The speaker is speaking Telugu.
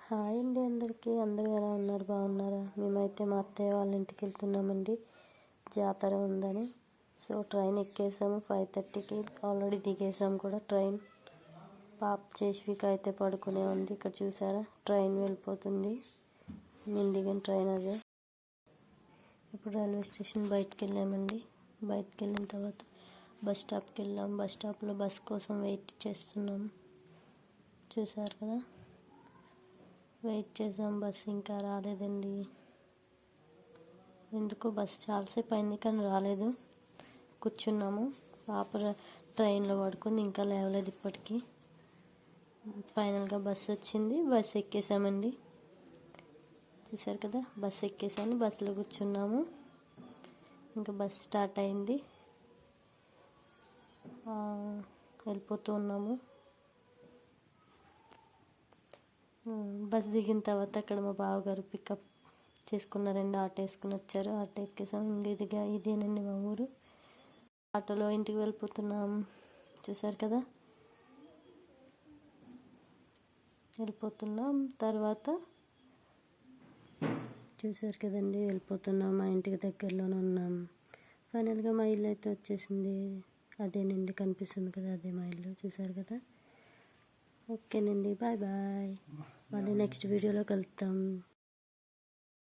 హాయ్ అండి అందరికీ. అందరూ ఎలా ఉన్నారు? బాగున్నారా? మేమైతే మా అత్తయ్య వాళ్ళ ఇంటికి వెళ్తున్నామండి, జాతర ఉందని. సో ట్రైన్ ఎక్కేసాము 5:30కి. ఆల్రెడీ దిగేసాము కూడా. ట్రైన్ పాప చేష్విక అయితే పడుకునే ఉంది. ఇక్కడ చూసారా, ట్రైన్ వెళ్ళిపోతుంది. నేను దిగిన ట్రైన్ అదే. ఇప్పుడు రైల్వే స్టేషన్ బయటకు వెళ్ళామండి. బయటకు వెళ్ళిన తర్వాత బస్ స్టాప్కి వెళ్ళాం. బస్ స్టాప్లో బస్ కోసం వెయిట్ చేస్తున్నాం. చూసారు కదా, వెయిట్ చేసాం. బస్సు ఇంకా రాలేదండి. ఎందుకో బస్సు చాలాసేపు అయింది కానీ రాలేదు. కూర్చున్నాము. పాప ట్రైన్లో పడుకుంది, ఇంకా లేవలేదు ఇప్పటికీ. ఫైనల్గా బస్సు వచ్చింది, బస్సు ఎక్కేసామండి. చూసారు కదా, బస్సు ఎక్కేసాను. బస్సులో కూర్చున్నాము. ఇంకా బస్సు స్టార్ట్ అయింది. వెళ్ళిపోతూ ఉన్నాము. బస్ దిగిన తర్వాత అక్కడ మా బావగారు పికప్ చేసుకున్నారండి. ఆటో వేసుకుని వచ్చారు. ఆటో ఎక్కేసాం. ఇదేనండి మా ఊరు. ఆటోలో ఇంటికి వెళ్ళిపోతున్నాం. చూసారు కదా, వెళ్ళిపోతున్నాం. తర్వాత చూసారు కదండి, వెళ్ళిపోతున్నాం. మా ఇంటికి దగ్గరలోనే ఉన్నాం. ఫైనల్గా మా ఇల్లు అయితే వచ్చేసింది. అదేనండి కనిపిస్తుంది కదా, అదే మా ఇల్లు. చూసారు కదా. ఓకేనండి, బాయ్ బాయ్. మళ్ళీ నెక్స్ట్ వీడియోలో కలుద్దాం.